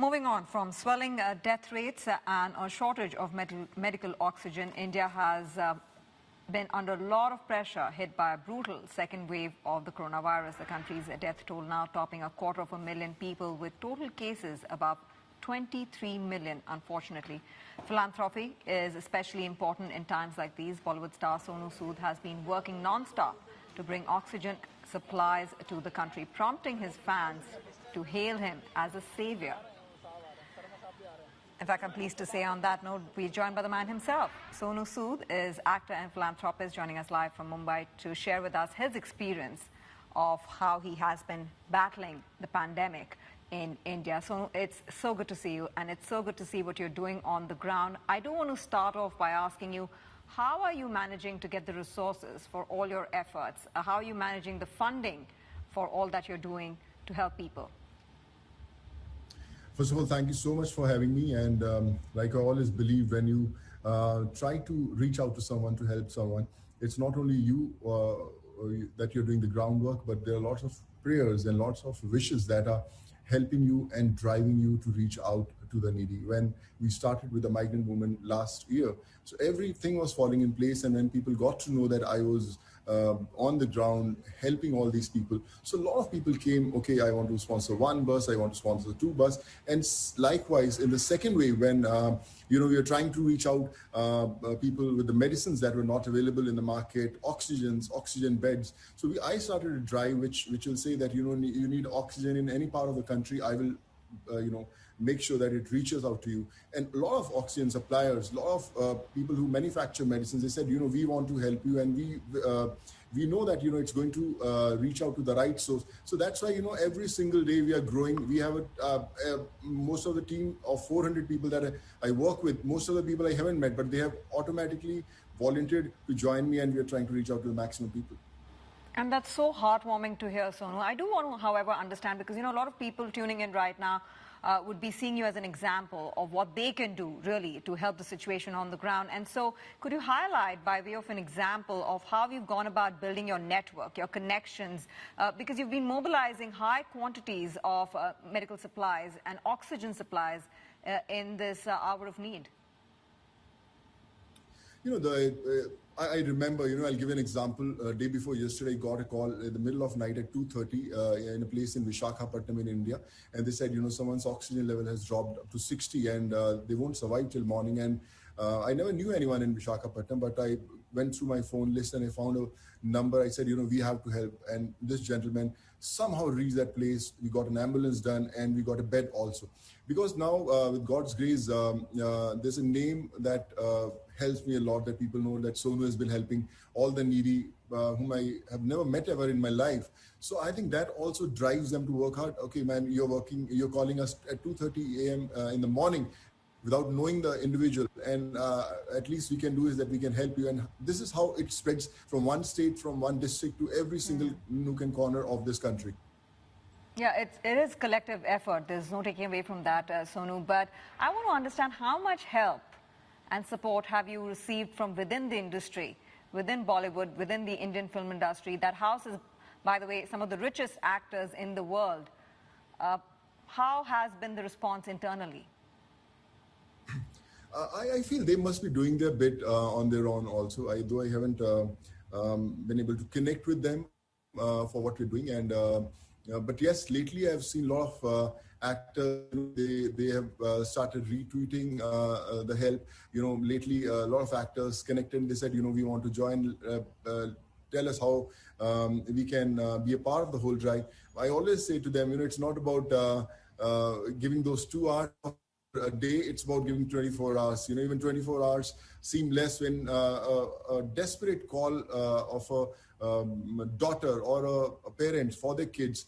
Moving on, from swelling death rates and a shortage of medical oxygen, India has been under a lot of pressure, hit by a brutal second wave of the coronavirus. The country's death toll now topping 250,000 people, with total cases above 23 million, unfortunately. Philanthropy is especially important in times like these. Bollywood star Sonu Sood has been working non-stop to bring oxygen supplies to the country, prompting his fans to hail him as a savior. In fact, I'm pleased to say on that note, we're joined by the man himself. Sonu Sood is actor and philanthropist, joining us live from Mumbai to share with us his experience of how he has been battling the pandemic in India. So it's so good to see you, and it's so good to see what you're doing on the ground. I do want to start off by asking you, how are you managing to get the resources for all your efforts? How are you managing the funding for all that you're doing to help people? First of all, thank you so much for having me. And like I always believe, when you try to reach out to someone to help someone, it's not only you that you're doing the groundwork, but there are lots of prayers and lots of wishes that are helping you and driving you to reach out to the needy. When we started with the migrant woman last year, so everything was falling in place. And when people got to know that I was on the ground helping all these people, so a lot of people came, okay, I want to sponsor one bus, I want to sponsor two bus. And likewise, in the second wave, when we are trying to reach out people with the medicines that were not available in the market, oxygen beds. So I started a drive which will say that you need oxygen in any part of the country. I will make sure that it reaches out to you. And a lot of oxygen suppliers, a lot of people who manufacture medicines, they said, we want to help you, and we know that it's going to reach out to the right source. So that's why every single day we are growing. We have most of the team of 400 people that I work with. Most of the people I haven't met, but they have automatically volunteered to join me, and we are trying to reach out to the maximum people. And that's so heartwarming to hear, Sonu. I do want to, however, understand, because a lot of people tuning in right now would be seeing you as an example of what they can do, really, to help the situation on the ground. And so could you highlight, by way of an example, of how you've gone about building your network, your connections, because you've been mobilizing high quantities of medical supplies and oxygen supplies in this hour of need? I remember, I'll give you an example. Day before yesterday, I got a call in the middle of night at 2:30 in a place in Visakhapatnam in India. And they said, someone's oxygen level has dropped up to 60 and they won't survive till morning. And I never knew anyone in Visakhapatnam, but I went through my phone list and I found a number. I said, we have to help. And this gentleman somehow reached that place. We got an ambulance done and we got a bed also. Because now, with God's grace, there's a name that helps me a lot, that people know that Sonu has been helping all the needy whom I have never met ever in my life. So I think that also drives them to work hard. Okay, man, you're calling us at 2:30 a.m. In the morning without knowing the individual. And at least we can do is that we can help you. And this is how it spreads from one state, from one district to every single nook and corner of this country. Yeah, it is collective effort. There's no taking away from that, Sonu. But I want to understand, how much help and support have you received from within the industry, within Bollywood, within the Indian film industry, that houses, by the way, some of the richest actors in the world? How has been the response internally? I feel they must be doing their bit on their own also. Though I haven't been able to connect with them for what we're doing. And but yes, lately I've seen a lot of actors. They have started retweeting the help. Lately a lot of actors connected. They said, we want to join. Tell us how we can be a part of the whole drive. I always say to them, it's not about giving those 2 hours a day, it's about giving 24 hours. Even 24 hours seem less when a desperate call of a daughter or a parent for their kids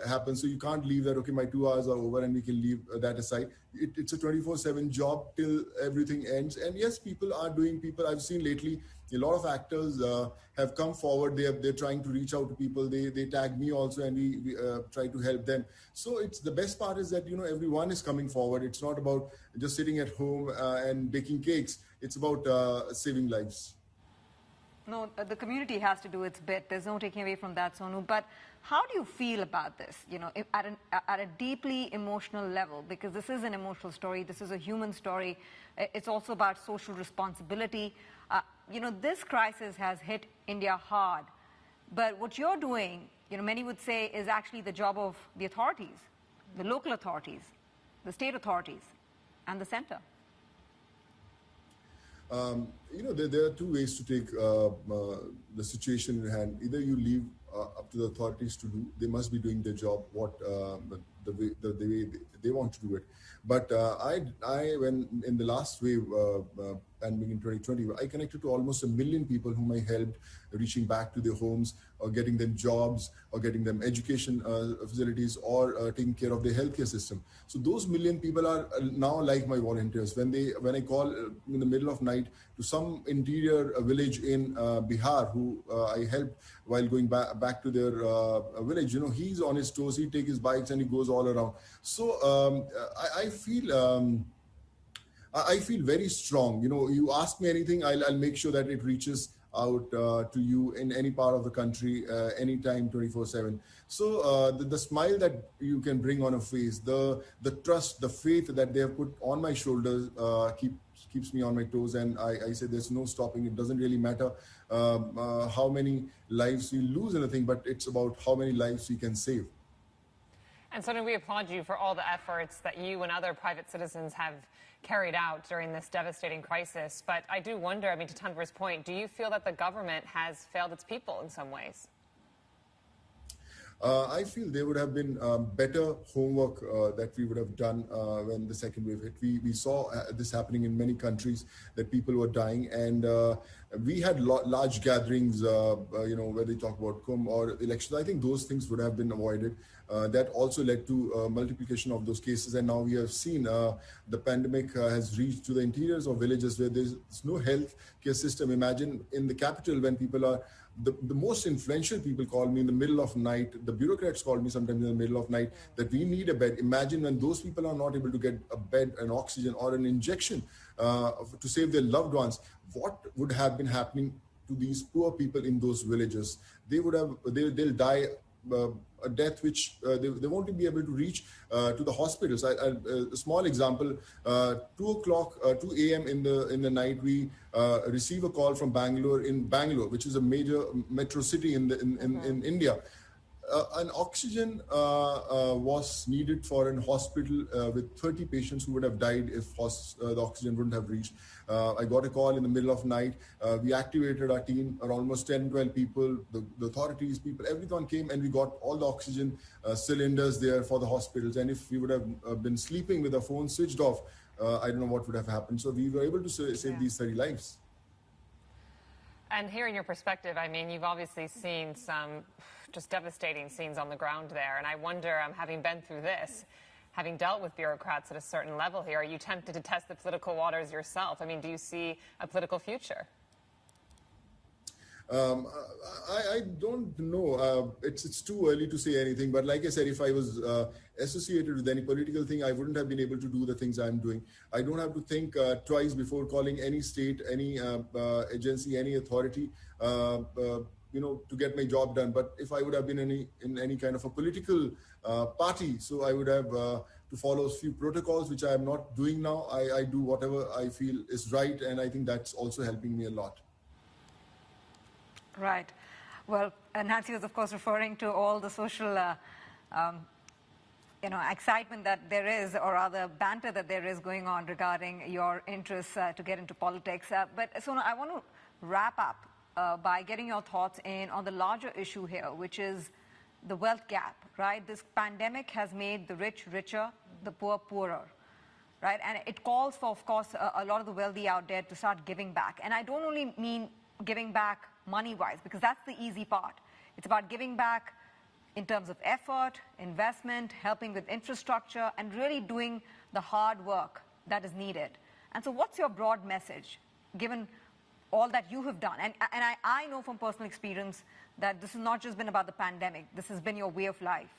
happens. So you can't leave that, okay, my 2 hours are over and we can leave that aside. It's a 24/7 job till everything ends. And yes, people are doing, I've seen lately, a lot of actors have come forward. They're trying to reach out to people. They tag me also, and we try to help them. So it's the best part is that everyone is coming forward. It's not about just sitting at home and baking cakes. It's about saving lives. No, the community has to do its bit. There's no taking away from that, Sonu. But how do you feel about this, at a deeply emotional level? Because this is an emotional story. This is a human story. It's also about social responsibility. This crisis has hit India hard. But what you're doing, many would say, is actually the job of the authorities, the local authorities, the state authorities, and the center. There are two ways to take the situation in hand. Either you leave up to the authorities to do; they must be doing their job the way they want to do it. But when in the last wave, pandemic in 2020, I connected to almost 1 million people whom I helped reaching back to their homes, or getting them jobs, or getting them education facilities, or taking care of their healthcare system. So those 1 million people are now like my volunteers. When I call in the middle of night to some interior village in Bihar, who I helped while going back to their village, he's on his toes. He takes his bikes and he goes all around. So I feel very strong. You ask me anything, I'll make sure that it reaches out to you in any part of the country, anytime, 24/7. So the smile that you can bring on a face, the trust, the faith that they have put on my shoulders keeps me on my toes. And I say there's no stopping. It doesn't really matter how many lives we lose in a thing, but it's about how many lives we can save. And Sonu, we applaud you for all the efforts that you and other private citizens have carried out during this devastating crisis. But I do wonder, to Tanvir's point, do you feel that the government has failed its people in some ways? I feel there would have been better homework that we would have done when the second wave hit. We saw this happening in many countries, that people were dying, and we had large gatherings, where they talk about Kumbh or elections. I think those things would have been avoided. That also led to multiplication of those cases, and now we have seen the pandemic has reached to the interiors of villages where there's no health care system. Imagine in the capital, when people are the most influential people call me in the middle of night. The bureaucrats call me sometimes in the middle of night that we need a bed. Imagine when those people are not able to get a bed, an oxygen, or an injection to save their loved ones. What would have been happening to these poor people in those villages? They'll die a death which they won't be able to reach to the hospitals. A small example: 2 a.m. in the night, we receive a call from Bangalore, which is a major metro city in India. An oxygen was needed for an hospital with 30 patients who would have died if the oxygen wouldn't have reached. I got a call in the middle of night. We activated our team, almost 10, 12 people, the authorities, people, everyone came, and we got all the oxygen cylinders there for the hospitals. And if we would have been sleeping with our phone switched off, I don't know what would have happened. So we were able to save these 30 lives. And hearing your perspective, you've obviously seen some just devastating scenes on the ground there. And I wonder, having been through this, having dealt with bureaucrats at a certain level here, are you tempted to test the political waters yourself? Do you see a political future? I don't know. It's too early to say anything. But like I said, if I was associated with any political thing, I wouldn't have been able to do the things I'm doing. I don't have to think twice before calling any state, any agency, any authority, to get my job done. But if I would have been in any kind of a political party, so I would have to follow a few protocols, which I am not doing now. I do whatever I feel is right, and I think that's also helping me a lot. Right. Well, Nancy was, of course, referring to all the social, excitement that there is, or rather banter that there is going on regarding your interests to get into politics. But Sonu, I want to wrap up by getting your thoughts on the larger issue here, which is the wealth gap, right? This pandemic has made the rich richer, the poor poorer, right? And it calls for, of course, a lot of the wealthy out there to start giving back. And I don't only mean giving back money-wise, because that's the easy part. It's about giving back in terms of effort, investment, helping with infrastructure, and really doing the hard work that is needed. And so what's your broad message, given all that you have done? And I know from personal experience that this has not just been about the pandemic. This has been your way of life.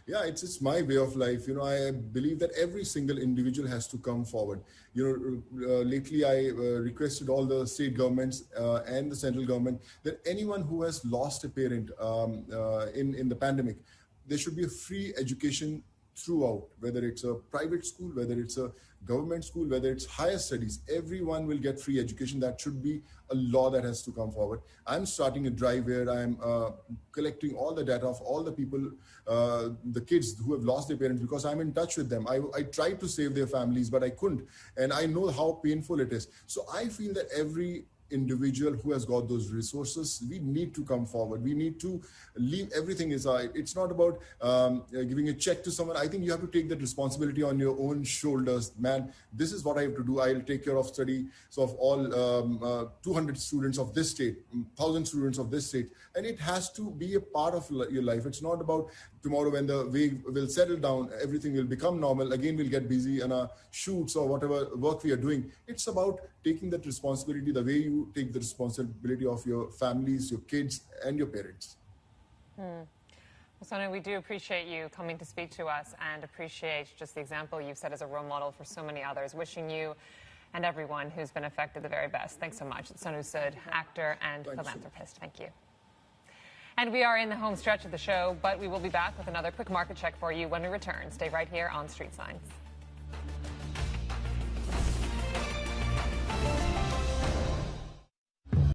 Yeah, it's my way of life. I believe that every single individual has to come forward. Lately I requested all the state governments and the central government that anyone who has lost a parent in the pandemic, there should be a free education throughout, whether it's a private school, whether it's a government school, whether it's higher studies, everyone will get free education. That should be a law that has to come forward. I'm starting a drive where I'm collecting all the data of all the people, the kids who have lost their parents, because I'm in touch with them. I tried to save their families, but I couldn't. And I know how painful it is. So I feel that every individual who has got those resources, we need to come forward. We need to leave everything aside. It's not about giving a check to someone. I think you have to take that responsibility on your own shoulders. Man, this is what I have to do. I'll take care of study so of all 200 students of this state, 1,000 students of this state. And it has to be a part of your life. It's not about tomorrow when the wave will settle down, everything will become normal. Again, we'll get busy in our shoots or whatever work we are doing. It's about taking that responsibility the way you take the responsibility of your families, your kids, and your parents. Well, Sonu, we do appreciate you coming to speak to us and appreciate just the example you've set as a role model for so many others. Wishing you and everyone who's been affected the very best. Thanks so much. It's Sonu Sood, actor and philanthropist. Thank you. And we are in the home stretch of the show, but we will be back with another quick market check for you when we return. Stay right here on Street Signs.